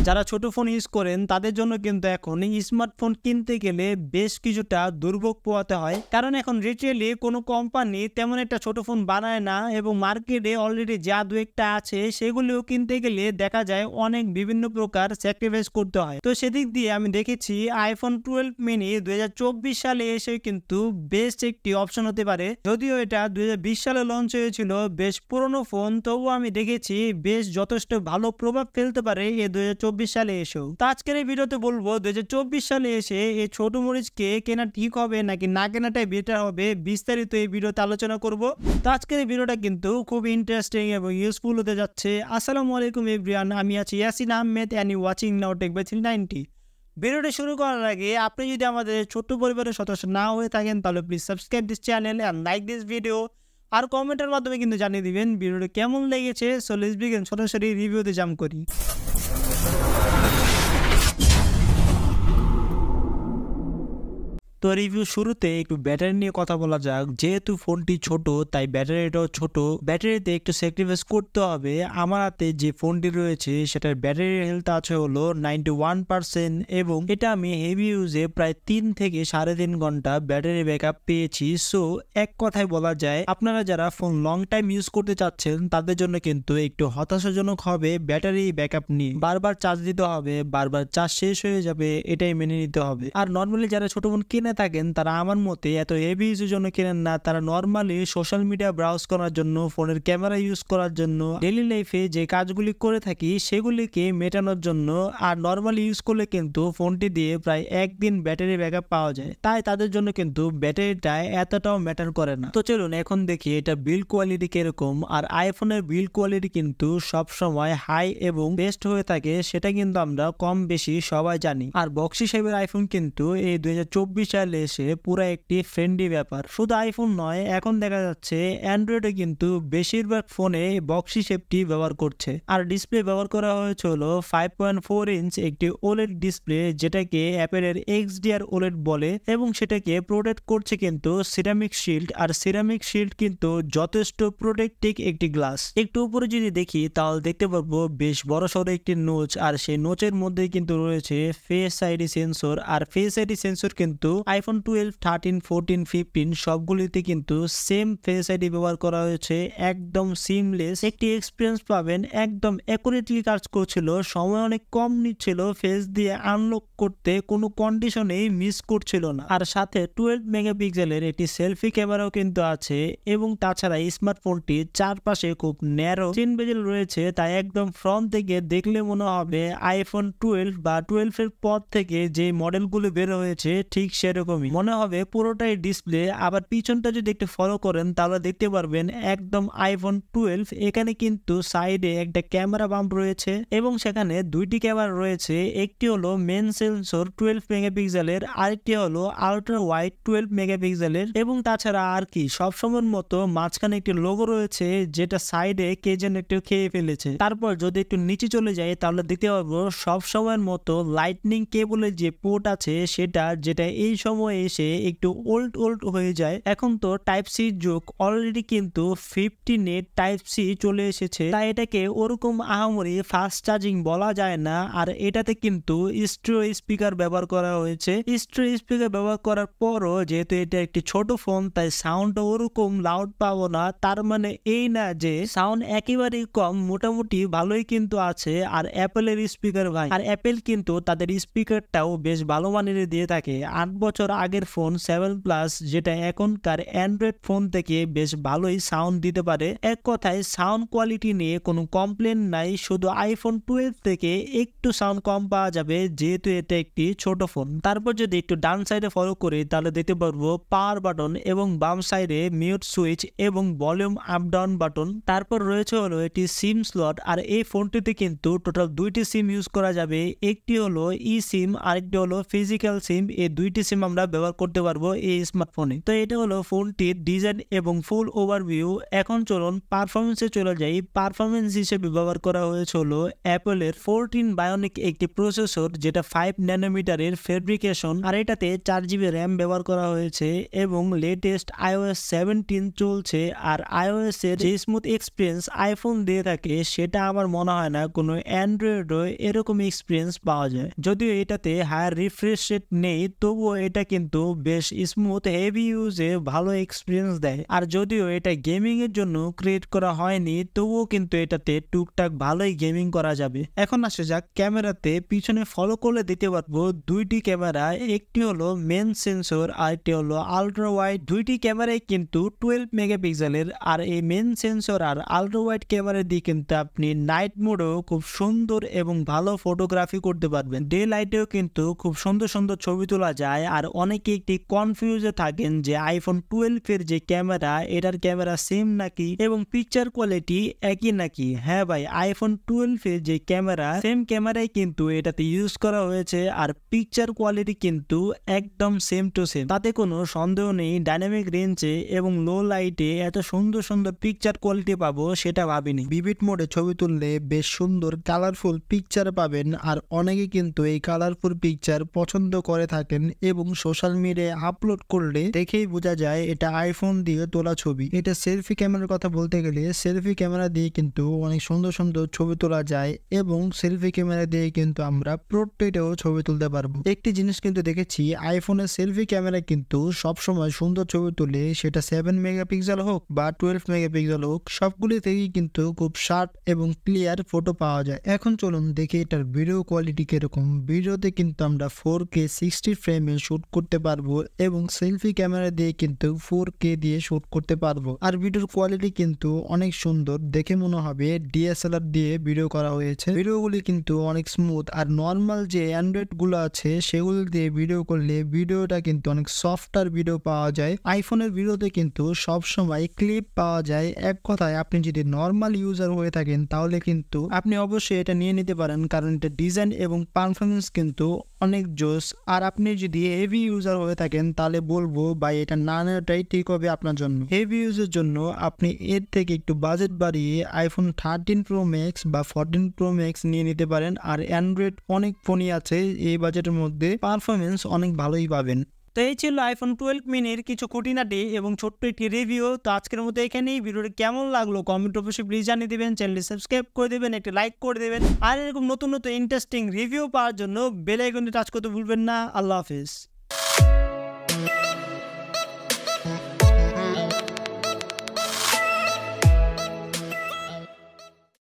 যারা ছোট phone use করেন তাদের জন্য কিন্তু এখন স্মার্টফোন কিনতে গেলে বেশ কিছুটা দুর্ভোগ পোহাতে হয়, কারণ এখন রিটেলে কোনো কোম্পানি তেমন একটা ছোট ফোন বানায় না এবং মার্কেটে অলরেডি যা দু একটা আছে সেগুলিও কিনতে গেলে দেখা যায় অনেক বিভিন্ন প্রকার স্যাক্রিফাইস করতে হয়। তো সেদিক দিয়ে আমি দেখেছি iPhone 12 mini 2024 সালে এসে কিন্তু বেস্ট একটি অপশন হতে পারে। যদিও এটা 2020 সালে লঞ্চ হয়েছিল, বেশ পুরনো ফোন, তবুও আমি দেখেছি বেশ যথেষ্ট ভালো প্রভাব ফেলতে পারে এই 2024 সালে এসেও। তো আজকের এই ভিডিওতে বলবো 2024 সালে এসে এই ছোট মরিচকে কেনা ঠিক হবে নাকি না কেনাটাই বেটার হবে, বিস্তারিত এই ভিডিওতে আলোচনা করব। তো আজকের এই ভিডিওটা কিন্তু খুব ইন্টারেস্টিং এবং ইউজফুল হতে যাচ্ছে। আসসালামু আলাইকুম এভরিওয়ান, আমি আছি Yasin Ahmed and you watching now tech by 390। ভিডিওটি শুরু করার আগে আপনি যদি আমাদের ছোট্ট পরিবারের সদস্য না হয়ে থাকেন তাহলে please subscribe this channel and like this video, আর কমেন্টের মাধ্যমে কিন্তু জানিয়ে দিবেন ভিডিওটি কেমন লেগেছে। সো লেটস বিগিন, সরাসরি রিভিউতে জাম্প করি। তো রিভিউ শুরুতে একটু ব্যাটারি নিয়ে কথা বলা যাক। যেহেতু ফোনটি ছোট তাই ব্যাটারিটাও ছোট, ব্যাটারিতে একটু স্যাক্রিফাইস করতে হবে। আমার হাতে যে ফোনটি রয়েছে সেটার ব্যাটারি হেলথ আছে হলো 91% এবং এটা আমি হেভি ইউজে প্রায় 3 থেকে 3.5 ঘন্টা ব্যাটারি ব্যাকআপ পেয়েছি। সো এক কথায় বলা যায় আপনারা যারা ফোন লং টাইম ইউজ করতে চাচ্ছেন তাদের জন্য কিন্তু একটু হতাশাজনক হবে ব্যাটারি ব্যাকআপ নিয়ে। বারবার চার্জ দিতে হবে, বারবার চার্জ শেষ হয়ে যাবে, এটাই মেনে নিতে হবে। আর নর্মালি যারা ছোট ফোন কিনে থাকেন তারা আমার মতে এত হেভি ইউজের জন্য কেনেন না, তারা নর্মালি সোশ্যাল মিডিয়া ব্রাউজ করার জন্য, ফোনের ক্যামেরা ইউজ করার জন্য, ডেইলি লাইফে যে কাজগুলি করে থাকি সেগুলিকে মেটানোর জন্য। আর নর্মালি ইউজ করলে কিন্তু ফোনটি দিয়ে প্রায় একদিন ব্যাটারি ব্যাকআপ পাওয়া যায়, তাই তাদের জন্য কিন্তু ব্যাটারিটা এতটাও ম্যাটার করে না। তো চলুন এখন দেখি এটা বিল্ড কোয়ালিটি কিরকম। আর আইফোনের বিল্ড কোয়ালিটি কিন্তু সবসময় হাই এবং বেস্ট হয়ে থাকে, সেটা কিন্তু আমরা কম বেশি সবাই জানি। আর বক্স হিসেবে আইফোন কিন্তু এই 2024 সালে এসে পুরো একটি ফ্রেন্ডলি ব্যাপার। শুধু আইফোন নয়, এখন দেখা যাচ্ছে অ্যান্ড্রয়েডে কিন্তু বেশিরভাগ ফোনে বক্স হিসেবটি ব্যবহার করছে। আর ডিসপ্লে ব্যবহার করা হয়েছে হলো 5.4 ইঞ্চ একটি ওলেড ডিসপ্লে, যেটাকে অ্যাপেলের XDR ওলেড বলে এবং সেটাকে প্রোটেক্ট করছে কিন্তু সিরামিক শিল্ড। আর সিরামিক শিল্ড কিন্তু যথেষ্ট প্রোটেক্টিভ একটি গ্লাস। একটু উপরে যদি দেখি তাহলে দেখতে পারবো বেশ বড় সড়ো একটি নোচ, আর সেই নোচের মধ্যে কিন্তু রয়েছে ফেস আইডি সেন্সর। আর ফেস আইডি সেন্সর কিন্তু iPhone 12, 13, 14, 15 সবগুলিতে কিন্তু সেম ফেস আইডি ব্যবহার করা হয়েছে। একদম সিমলেস একটি এক্সপিরিয়েন্স পাবেন, একদম অ্যাকুরেটলি কাজ করছিল, সময় অনেক কম নিচ্ছিল, ফেস দিয়ে আনলক করতে কোনো কন্ডিশনেই মিস করছিল না। আর সাথে 12 মেগাপিক্সেলের একটি সেলফি ক্যামেরাও কিন্তু আছে এবং তাছাড়া স্মার্টফোনটি চারপাশে খুব ন্যারো চেন বেজেল রয়েছে, তাই একদম ফ্রন্ট থেকে দেখলে মনে হবে iPhone 12 বা 12 এর পর থেকে যে মডেলগুলো বের হয়েছে ঠিক সেরকমই মনে হবে পুরোটাই ডিসপ্লে। আবার পিছনটা যদি একটু ফলো করেন তাহলে দেখতে পারবেন একদম iPhone 12 এখানে কিন্তু সাইডে একটা ক্যামেরা বাম্প রয়েছে এবং সেখানে দুইটি ক্যামেরা রয়েছে। একটি হলো মেন সেন্সর 12 মেগাপিক্সেলের, আরেকটি হলো আল্ট্রা ওয়াইড 12 মেগাপিক্সেলের এবং তাছাড়া আর কি সবসময়ের মতো মাঝখানে একটি লোগো রয়েছে যেটা সাইডে কে যেন একটু খেয়ে ফেলেছে। তারপর যদি একটু নিচে চলে যায় তাহলে দেখতে পারবো সবসময়ের মতো লাইটনিং কেবলের যে পোর্ট আছে সেটা, যেটা এই সময় এসে একটু ওল্ড হয়ে যায়। এখন তো টাইপ সি যুগ, অলরেডি কিন্তু 50 নেট টাইপ সি চলে এসেছে, তাই এটাকে ওরকম আহামরি ফাস্ট চার্জিং বলা যায় না। আর এটাতে কিন্তু স্টিরিও স্পিকার ব্যবহার করা হয়েছে। স্টিরিও স্পিকার ব্যবহার করার পরও যেহেতু এটা একটি ছোট ফোন তাই সাউন্ড ওরকম লাউড পাবো না, তার মানে এই না যে সাউন্ড একেবারেই কম, মোটামুটি ভালোই কিন্তু আছে। আর অ্যাপেলের স্পিকার ভাই, আর অ্যাপেল কিন্তু তাদের স্পিকারটাও বেশ ভালো মানের দিয়ে থাকে। 8 বছর আগের ফোন 7 প্লাস, যেটা এখনকার অ্যান্ড্রয়েড ফোন থেকে বেশ ভালোই সাউন্ড দিতে পারে। এক কথায় সাউন্ড কোয়ালিটি নিয়ে কোনো কমপ্লেন নাই, শুধু iPhone 12 থেকে একটু সাউন্ড কম পাওয়া যাবে যেহেতু এটা একটি ছোট ফোন। তারপর যদি একটু ডান সাইডে ফলো করি তাহলে দেখতে পারবো পাওয়ার বাটন এবং বাম সাইডে মিউট সুইচ এবং ভলিউম আপ ডাউন বাটন। তারপর রয়েছে হলো একটি সিম স্লট। আর এই ফোনটিতে কিন্তু টোটাল দুইটি সিম ইউজ করা যাবে, একটি হলো ই সিম আরেকটি হলো ফিজিক্যাল সিম। এই দুইটি সিম আমরা ব্যবহার করতে পারবো এই স্মার্টফোনে। তো এটা হলো ফোনটির ডিজাইন এবং ফুল ওভারভিউ। এখন চলুন পারফরমেন্সে চলে যাই। পারফরমেন্স হিসেবে ব্যবহার করা হয়েছে হলো অ্যাপলের 14 বায়োনিক একটি প্রসেসর, যেটা 5 ন্যানোমিটারের ফেব্রিকেশন, আর এটাতে 4GB র্যাম ব্যবহার করা হয়েছে এবং লেটেস্ট iOS 17 চলছে। আর iOS এর যে স্মুথ এক্সপিরিয়েন্স আইফোন দিয়ে থাকে সেটা আমার মনে হয় না কোনো অ্যান্ড্রয়েডও এরকম এক্সপিরিয়েন্স পাওয়া যায়। যদিও এটাতে হায়ার রিফ্রেশ রেট নেই, তবুও এটা কিন্তু বেশ স্মুথ, হেভি ইউজে ভালো এক্সপিরিয়েন্স দেয়। আর যদিও এটা গেমিং এর জন্য ক্রিয়েট করা হয়নি, তবুও কিন্তু এটাতে টুকটাক ভালোই গেমিং করা যাবে। এখন আসে যাক ক্যামেরাতে। পিছনে ফলো করলে দিতে পারবো দুইটি ক্যামেরা, একটি হলো মেন সেন্সর আর একটি হলো আলট্রা ওয়াইড। দুইটি ক্যামেরাই কিন্তু 12 মেগাপিক্সেলের। আর এই মেন সেন্সর আর আলট্রা ওয়াইড ক্যামেরা দিয়ে কিন্তু আপনি নাইট মোডেও খুব সুন্দর এবং ভালো ফটোগ্রাফি করতে পারবেন। ডে লাইটেও কিন্তু খুব সুন্দর সুন্দর ছবি তোলা যায়। আর অনেকে একটি কনফিউজে থাকেন যে আইফোন 12 এর যে ক্যামেরা, এটার ক্যামেরা সেম নাকি এবং পিকচার কোয়ালিটি একই নাকি। হ্যাঁ ভাই, আইফোন 12 এর যে ক্যামেরা, সেম ক্যামেরাই কিন্তু এটাতে ইউজ করা হয়েছে। আর পিকচার কোয়ালিটি কিন্তু একদম সেম টু সেম, তাতে কোনো সন্দেহ নেই। ডাইনামিক রেঞ্জে এবং লো লাইটে এত সুন্দর সুন্দর পিকচার কোয়ালিটি পাবো সেটা ভাবিনি। ভিভিড মোডে ছবি তুললে বেশ সুন্দর কালারফুল পিকচার পাবেন। আর অনেকে কিন্তু এই কালারফুল পিকচার পছন্দ করে থাকেন এবং সোশ্যাল মিডিয়ায় আপলোড করলে দেখেই বোঝা যায় এটা আইফোন দিয়ে তোলা ছবি। এটা সেলফি ক্যামেরার কথা বলতে গেলে সেলফি ক্যামেরা দিয়ে কিন্তু অনেক সুন্দর সুন্দর ছবি তোলা যায় এবং সেলফি ক্যামেরা দিয়ে কিন্তু আমরা পোর্ট্রেটেও ছবি তুলতে পারবো। একটি জিনিস কিন্তু দেখেছি, আইফোনের সেলফি ক্যামেরা কিন্তু সবসময় সুন্দর ছবি তুলে, সেটা 7 মেগাপিক্সেল হোক বা 12 মেগাপিক্সেল হোক, সবগুলি থেকেই কিন্তু খুব শার্প এবং ক্লিয়ার ফটো পাওয়া যায়। এখন চলুন দেখি এটার ভিডিও কোয়ালিটি কিরকম। ভিডিওতে কিন্তু আমরা 4K 60 ফ্রেমে শুট করতে পারবো এবং সেলফি ক্যামেরা দিয়ে কিন্তু 4K দিয়ে শুট করতে পারবো। আর ভিডিওর কোয়ালিটি কিন্তু অনেক সুন্দর, দেখে মনে হবে ডিএসএলআর দিয়ে ভিডিও করা হয়েছে। ভিডিওগুলি কিন্তু অনেক স্মুথ। আর নর্মাল যে অ্যান্ড্রয়েড গুলো আছে সেগুলো দিয়ে ভিডিও করলে ভিডিওটা কিন্তু অনেক সফটার ভিডিও পাওয়া যায়। আইফোনের ভিডিওতে কিন্তু সবসময় ক্লিপ পাওয়া যায়। এক কথায় আপনি যদি নর্মাল ইউজার হয়ে থাকেন তাহলে কিন্তু আপনি অবশ্যই এটা নিয়ে নিতে পারেন, কারণ এটা ডিজাইন এবং পারফরমেন্স কিন্তু অনেক জোস। আর আপনি যদি হেভি ইউজার হয়ে থাকেন তাহলে বলবো ভাই এটা না নেওয়াটাই ঠিক হবে আপনার জন্য। হেভি ইউজের জন্য আপনি এর থেকে একটু বাজেট বাড়িয়ে আইফোন 13 প্রো ম্যাক্স বা 14 প্রো ম্যাক্স নিয়ে নিতে পারেন। আর অ্যান্ড্রয়েড অনেক ফোনই আছে এই বাজেটের মধ্যে, পারফরমেন্স অনেক ভালোই পাবেন। তো এই ছিল আইফোন 12 মিনির কিছু খুঁটিনাটি এবং ছোট্ট একটি রিভিউ। তো আজকের মতো এখানেই। ভিডিওটি কেমন লাগলো কমেন্ট অবশ্যই প্লিজ জানিয়ে দেবেন, চ্যানেলটি সাবস্ক্রাইব করে দেবেন, একটি লাইক করে দেবেন। আর এরকম নতুন নতুন ইন্টারেস্টিং রিভিউ পাওয়ার জন্য বেল আইকনটি টাচ করতে ভুলবেন না। আল্লাহ হাফেজ।